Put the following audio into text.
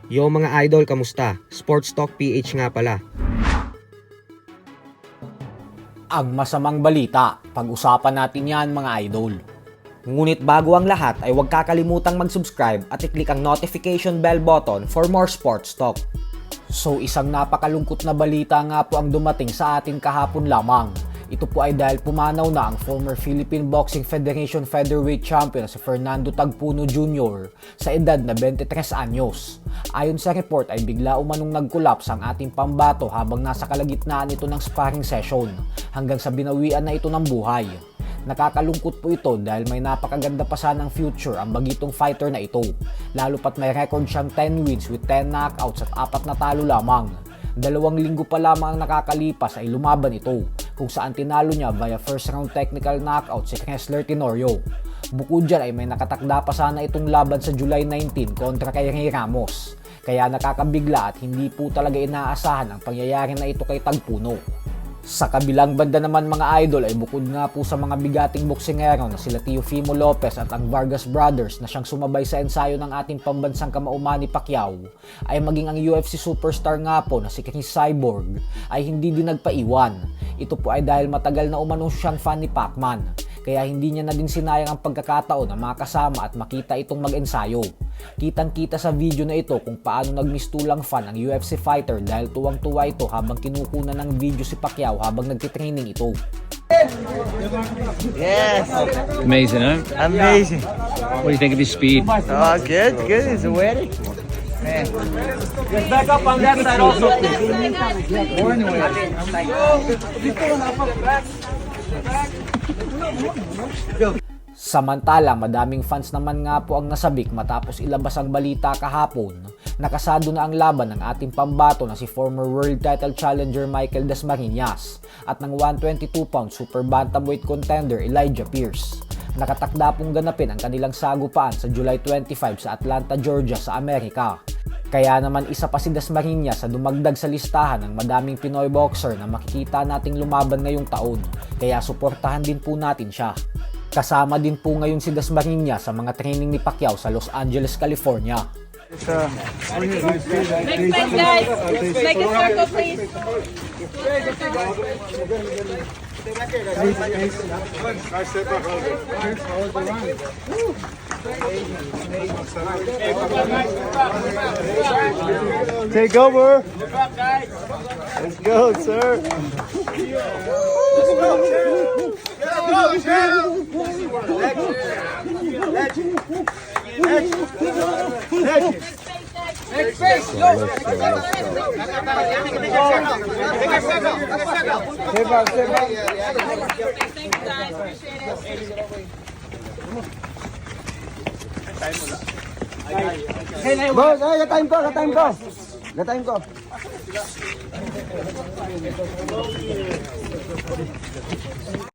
Yo mga idol, kamusta? Sports Talk PH nga pala. Ang masamang balita, pag-usapan natin yan mga idol. Ngunit bago ang lahat ay huwag kakalimutang mag-subscribe at i-click ang notification bell button for more sports talk. So isang napakalungkot na balita nga po ang dumating sa atin kahapon lamang. Ito po ay dahil pumanaw na ang former Philippine Boxing Federation featherweight champion si Fernando Tagpuno Jr. sa edad na 23 anyos. Ayon sa report ay bigla umanong nag-collapse ang ating pambato habang nasa kalagitnaan ito ng sparring session hanggang sa binawian na ito ng buhay. Nakakalungkot po ito dahil may napakaganda pa sanang future ang bagitong fighter na ito, lalo pat may record siyang 10 wins with 10 knockouts at 4 na talo lamang. 2 linggo pa lamang ang nakakalipas ay lumaban ito, kung saan tinalo niya via first round technical knockout si Kessler Tenorio. Bukod dyan ay may nakatakda pa sana itong laban sa July 19 kontra kay Rey Ramos, kaya nakakabigla at hindi po talaga inaasahan ang pangyayari na ito kay Tagpuno. Sa kabilang banda naman mga idol ay bukod nga po sa mga bigating boksingero na sila Teofimo Lopez at ang Vargas Brothers na siyang sumabay sa ensayo ng ating pambansang kamao Manny Pacquiao, ay maging ang UFC superstar nga po na si Chris Cyborg ay hindi din nagpaiwan. Ito po ay dahil matagal na umanong siyang fan ni Pacman, kaya hindi niya na din sinayang ang pagkakataon na makasama at makita itong mag-ensayo. Kitang-kita sa video na ito kung paano nagmistulang fan ang UFC fighter dahil tuwang-tuwa ito habang kinukunan ng video si Pacquiao habang nagtitraining ito. Yes, Amazing, huh? amazing. What do you think of his speed? Oh, good, good. It's ready. Man. Back up on that side also. Samantala, madaming fans naman nga po ang nasabik matapos ilabas ang balita kahapon. Nakasado na ang laban ng ating pambato na si former world title challenger Michael Dasmariñas at ng 122-pound super bantamweight contender Elijah Pierce. Nakatakda pong ganapin ang kanilang sagupaan sa July 25 sa Atlanta, Georgia sa Amerika. Kaya naman isa pa si Dasmariñas sa dumagdag sa listahan ng madaming Pinoy boxer na makikita nating lumaban ngayong taon. Kaya suportahan din po natin siya. Kasama din po ngayon si Dasmariñas sa mga training ni Pacquiao sa Los Angeles, California. Next friend, guys. Make a circle, please. Take over. Let's go, sir. Next face, go. Step up, step up. Thank you, guys. Appreciate it. Boss, ay, ka-time ko, ka-time ko. Ka-time ko.